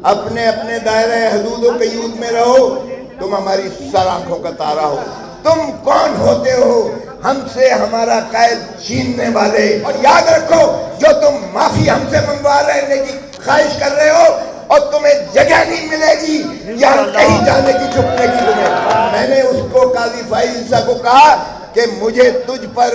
اپنے اپنے دائرہ حدود و قیود میں رہو، تم ہماری سر آنکھوں کا تارا ہو۔ تم کون ہوتے ہو ہم سے ہمارا قائد چھیننے والے؟ اور یاد رکھو، جو تم معافی ہم سے منگوا رہنے کی خواہش کر رہے ہو، اور تمہیں جگہ نہیں ملے گی یہاں کہیں جانے کی، چھپنے کی تمہیں۔ میں نے اس کو قاضی فائز عیسیٰ کو کہا کہ مجھے تجھ پر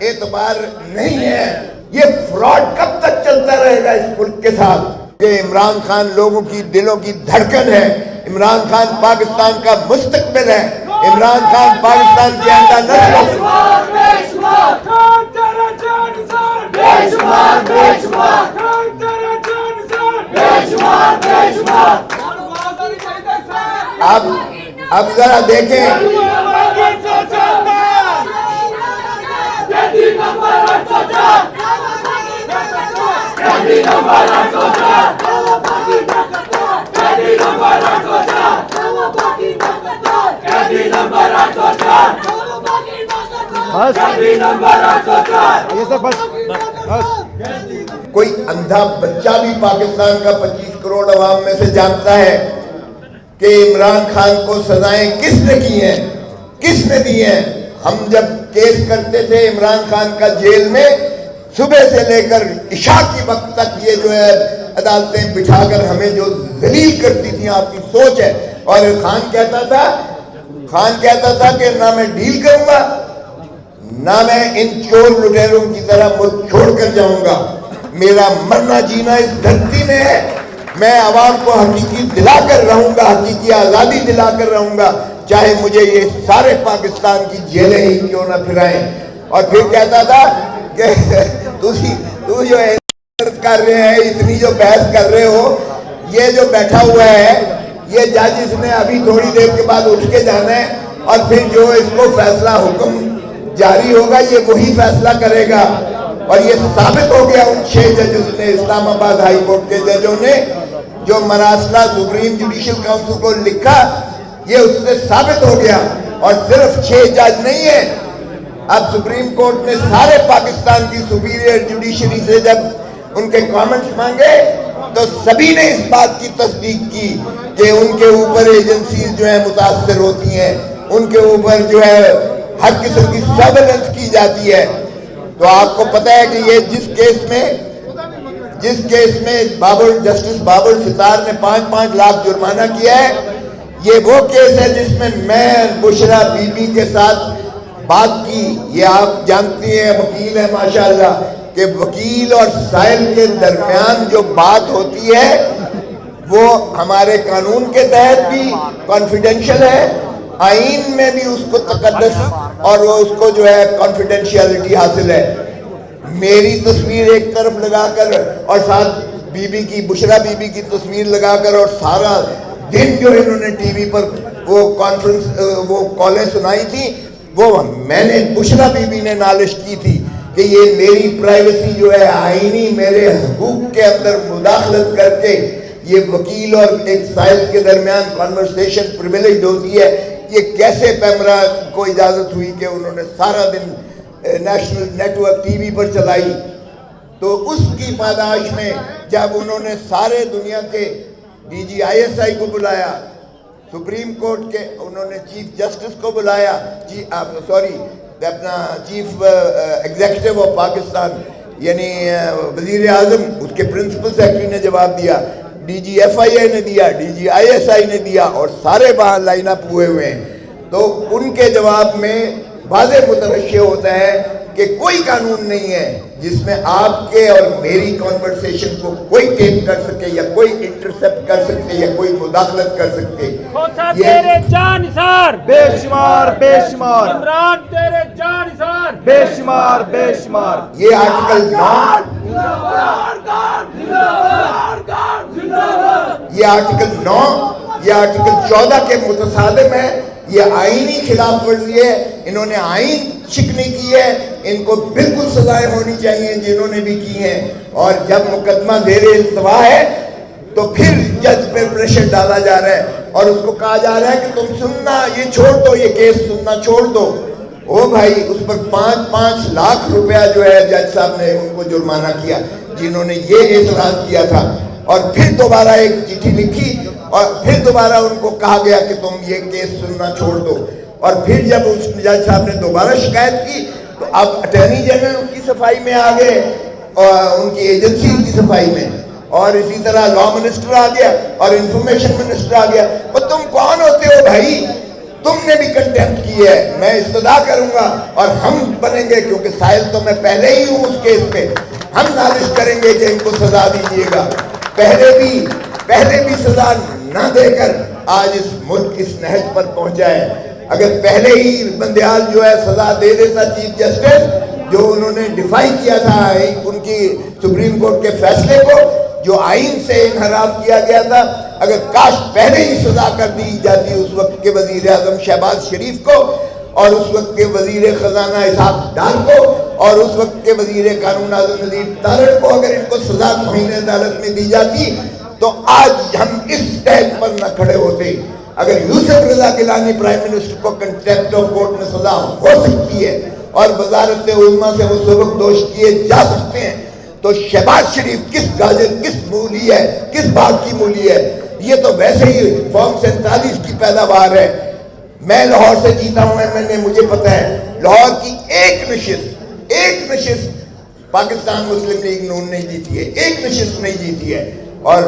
اعتبار نہیں ہے۔ یہ فراڈ کب تک چلتا رہے گا اس ملک کے ساتھ؟ کہ عمران خان لوگوں کی دلوں کی دھڑکن ہے، عمران خان پاکستان کا مستقبل ہے، عمران خان پاکستان کی آئندہ نسل اب ذرا دیکھیں، کوئی اندھا بچہ بھی پاکستان کا 25 کروڑ عوام میں سے جانتا ہے کہ عمران خان کو سزائیں کس نے کی ہیں، کس نے دی ہیں۔ ہم جب کیس کرتے تھے عمران خان کا جیل میں، صبح سے لے کر عشاء کی وقت تک یہ جو ہے عدالتیں بٹھا کر ہمیں جو ذلیل کرتی تھیں، آپ کی سوچ ہے۔ اور خان کہتا تھا کہ نہ میں ڈیل کروں گا، نہ میں ان چور لٹیروں کی طرح ملک چھوڑ کر جاؤں گا، میرا مرنا جینا اس دھرتی میں ہے، میں عوام کو حقیقی دلا کر رہوں گا، حقیقی آزادی دلا کر رہوں گا، چاہے مجھے یہ سارے پاکستان کی جیلیں ہی کیوں نہ پھرائیں۔ اور پھر کہتا تھا کہ تو جو کر رہے ہیں، اتنی جو بحث کر رہے ہو، یہ جو بیٹھا ہوا ہے یہ جج اس نے ابھی تھوڑی دیر کے بعد اٹھ کے جانا ہے، اور پھر جو اس کو فیصلہ حکم جاری ہوگا یہ وہی فیصلہ کرے گا۔ اور یہ ثابت ہو گیا ان 6 ججز نے، اسلام آباد ہائی کورٹ کے ججوں نے جو مراسلہ سپریم جوڈیشل کاؤنسل کو لکھا، یہ اس سے ثابت ہو گیا۔ اور صرف 6 جج نہیں ہیں، اب سپریم کورٹ نے سارے پاکستان کی سپیریئر جوڈیشری سے جب ان کے کامنٹس مانگے تو سبھی نے اس بات کی تصدیق کی کہ ان کے اوپر ایجنسیز جو ہیں متاثر ہوتی ہیں، ان کے اوپر جو ہے ہر قسم کی سرویلنس کی جاتی ہے۔ تو آپ کو پتہ ہے کہ یہ جس کیس میں جسٹس بابر ستار نے 5-5 لاکھ جرمانہ کیا ہے، یہ وہ کیس ہے جس میں بشرا بی بی کے ساتھ بات کی۔ یہ آپ جانتی ہیں، وکیل ہے ماشاءاللہ، کہ وکیل اور سائل کے درمیان جو بات ہوتی ہے وہ ہمارے قانون کے تحت بھی کانفیڈنشل ہے، آئین میں بھی اس کو تقدس اور وہ اس کو جو ہے کانفیڈنشیلٹی حاصل ہے۔ میری تصویر ایک طرف لگا کر اور ساتھ بی بی کی، بشرا بی بی کی تصویر لگا کر، اور سارا دن جو انہوں نے ٹی وی پر وہ کالیں سنائی تھی، وہ میں نے بشرا بی بی نے نالش کی تھی کہ یہ میری پرائیویسی جو ہے آئینی میرے حقوق کے اندر مداخلت کر کے یہ وکیل اور ایک سائل کے درمیان کانورسیشن پریویلیجڈ ہوتی ہے، یہ کیسے پیمرا کو اجازت ہوئی کہ انہوں نے سارا دن national network T V پر چلائی؟ تو اس کی پاداش میں جب انہوں نے سارے دنیا کے D G I S I کو بلایا، سپریم کورٹ کے انہوں نے چیف جسٹس کو بلایا، اپنا چیف ایگزیکٹو آف پاکستان یعنی وزیر اعظم، اس کے پرنسپل سیکرٹری نے جواب دیا، ڈی جی ایف آئی اے نے دیا، D G I S I نے دیا، اور سارے باہر لائن اپ ہوئے ہوئے ہیں۔ تو ان کے جواب میں واضح مترشح ہوتا ہے کہ کوئی قانون نہیں ہے جس میں آپ کے اور میری کنورسیشن کو کوئی ٹیپ کر سکے یا کوئی انٹرسپٹ کر سکے یا کوئی مداخلت کر سکے۔ تیرے جان نثار بے شمار بے شمار، عمران تیرے جان نثار بے شمار بے شمار۔ یہ آرٹیکل 9، یہ آرٹیکل 9 یہ آرٹیکل 14 کے متصادم ہے، یہ آئینی خلاف ورزی ہے، انہوں نے آئین شکنی کی ہے، ان کو بالکل سزائیں ہونی چاہیے جنہوں نے بھی کی ہیں۔ اور جب مقدمہ زیر التوا ہے تو پھر جج پہ پریشر ڈالا جا رہا ہے اور اس کو کہا جا رہا ہے کہ تم سننا یہ چھوڑ دو، یہ کیس سننا چھوڑ دو۔ او بھائی، اس پر 5-5 لاکھ روپیہ جو ہے جج صاحب نے ان کو جرمانہ کیا جنہوں نے یہ اعتراض کیا تھا۔ اور پھر دوبارہ ایک چٹھی لکھی اور پھر دوبارہ ان کو کہا گیا کہ تم یہ کیس سننا چھوڑ دو. اور پھر جب اس جج صاحب نے دوبارہ شکایت کی تو اب اٹارنی جنرل ان کی صفائی میں آ گئے اور ان کی ایجنسی کی صفائی میں, اور اسی طرح لا منسٹر آ گیا اور انفارمیشن منسٹر آ گیا. اور تم کون ہوتے ہو بھائی؟ تم نے بھی کنٹیمپٹ کی ہے. میں استدعا کروں گا اور ہم بنیں گے, کیونکہ سائل تو میں پہلے ہی ہوں اس کیس پہ, ہم نازش کریں گے کہ ان کو سزا دیجیے گا. پہلے بھی سزا نہ دے کر آج اس ملک اس نہج پر پہنچا ہے. اگر پہلے ہی بندیال جو ہے سزا دے دیتا چیف جسٹس, جو انہوں نے ڈیفائی کیا تھا ان کی سپریم کورٹ کے فیصلے کو جو آئین سے انحراف کیا گیا تھا, اگر کاش پہلے ہی سزا کر دی جاتی اس وقت کے وزیر اعظم شہباز شریف کو اور اس وقت کے وزیر خزانہ اسحاق ڈار کو اور اس وقت کے وزیر قانون اعظم نذیر تارڑ کو, اگر ان کو سزا توہین عدالت میں دی جاتی تو آج ہم اس سٹیج پر نہ کھڑے ہوتے. اگر یوسف رضا گیلانی پرائم منسٹر کو کنٹیمپٹ آف کورٹ میں سزا ہو سکتی ہے اور وزارت عظمیٰ سے وہ سبق دوش کیے جا سکتے ہیں, تو شہباز شریف کس گاجر کس مولی ہے, کس باغ کی مولی ہے؟ یہ تو ویسے ہی فارم 47 کی پیداوار ہے. میں لاہور سے جیتا ہوں, مجھے پتا ہے لاہور کی ایک نشست پاکستان مسلم لیگ نون نہیں جیتی ہے, ایک نشست نہیں جیتی ہے. اور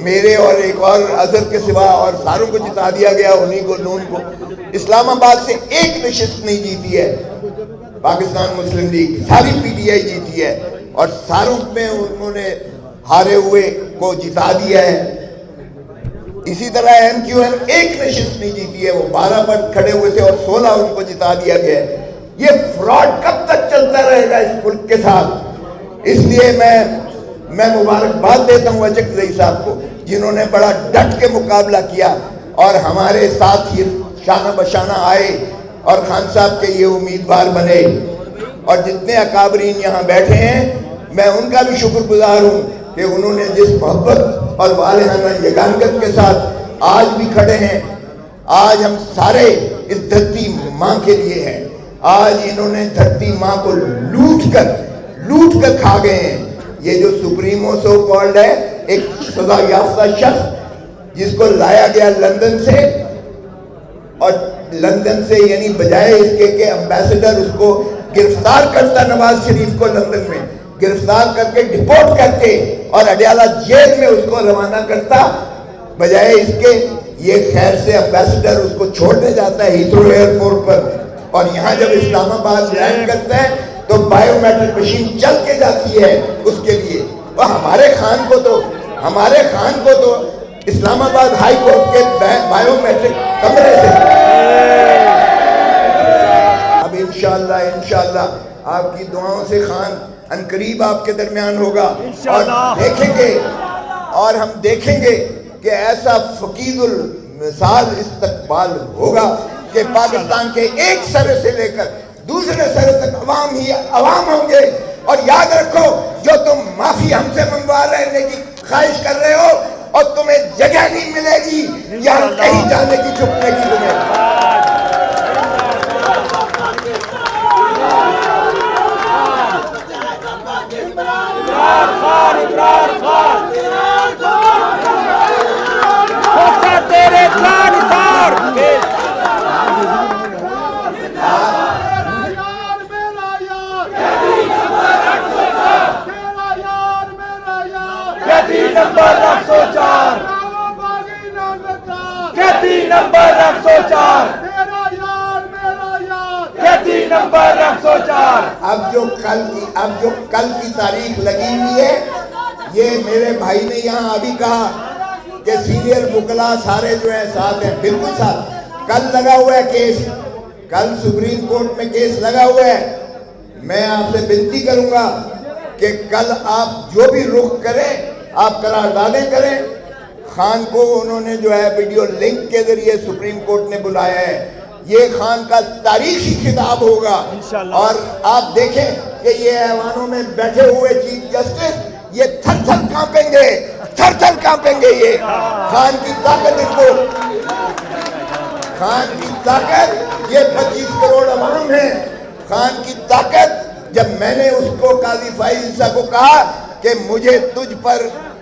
میرے اور ایک اور اظہر کے سوا اور ساروں کو جتا دیا گیا, انہیں کو نون کو. اسلام آباد سے ایک نشست نہیں جیتی ہے پاکستان مسلم لیگ, ساری پی ٹی آئی جیتی ہے اور ساروں میں انہوں نے ہارے ہوئے کو جتا دیا ہے. اسی طرح ایم کیو ایم ایک نشست نہیں جیتی ہے, وہ 12 پر کھڑے ہوئے تھے اور 16 ان کو جتا دیا گیا ہے. یہ فراڈ کب تک چلتا رہے گا اس ملک کے ساتھ؟ اس لیے میں مبارکباد دیتا ہوں اچک زئی صاحب کو, جنہوں نے بڑا ڈٹ کے مقابلہ کیا اور ہمارے ساتھ ہی شانہ بشانہ آئے اور خان صاحب کے یہ امیدوار بنے. اور جتنے اکابرین یہاں بیٹھے ہیں میں ان کا بھی شکر گزار ہوں کہ انہوں نے جس محبت اور والہانہ یگانگت کے ساتھ آج بھی کھڑے ہیں. آج ہم سارے اس دھرتی ماں کے لیے ہیں. آج انہوں نے دھرتی ماں کو لوٹ کر کھا گئے ہیں. یہ جو سپریمو سو کالڈ ہے, ایک سزا یافتہ شخص جس کو لایا گیا لندن سے, اور لندن سے یعنی بجائے اس کے کہ امبیسڈر اس کو گرفتار کرتا, نواز شریف کو لندن میں گرفتار کر کے ڈپورٹ کر کے اور اڈیالہ جیل میں اس کو روانہ کرتا, بجائے اس کے یہ خیر سے امبیسڈر اس کو چھوڑنے جاتا ہے ہیتھرو ایئرپورٹ پر, اور یہاں جب اسلام آباد لینڈ کرتا ہے تو بائیو میٹرک مشین چل کے جاتی ہے اس کے لیے. اور ہمارے خان کو تو اسلام آباد ہائی کورٹ کے بائیو میٹرک کمرے سے. اب انشاءاللہ آپ کی دعاؤں سے خان انقریب آپ کے درمیان ہوگا, اور ہم دیکھیں گے کہ ایسا فقید المثال استقبال ہوگا کہ پاکستان کے ایک سرے سے لے کر دوسرے سرے تک عوام ہی عوام ہوں گے. اور یاد رکھو, جو تم معافی ہم سے منگوا رہنے کی خواہش کر رہے ہو اور تمہیں جگہ نہیں ملے گی یہاں کہیں جانے کی چھپنے کی تمہیں. اب جو کل کی تاریخ لگی ہوئی ہے, یہ میرے بھائی نے یہاں ابھی کہا کہ سینئر وکلا سارے جو ہیں ساتھ ہیں, بالکل ساتھ. کل لگا ہوا ہے کیس, کل سپریم کورٹ میں کیس لگا ہوا ہے. میں آپ سے بنتی کروں گا کہ کل آپ جو بھی رخ کریں, آپ قراردادیں کریں. خان کو انہوں نے جو ہے ویڈیو لنک کے ذریعے سپریم کورٹ نے بلایا ہے. یہ خان کا تاریخی خطاب ہوگا, اور آپ دیکھیں کہ یہ ایوانوں میں بیٹھے ہوئے چیف جسٹس یہ تھر تھر کانپیں گے. یہ خان کی طاقت, ان کو خان کی طاقت, یہ 25 کروڑ عوام ہیں. خان کی طاقت, جب میں نے اس کو قاضی فائز عیسیٰ کو کہا کہ مجھے تجھ پر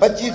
25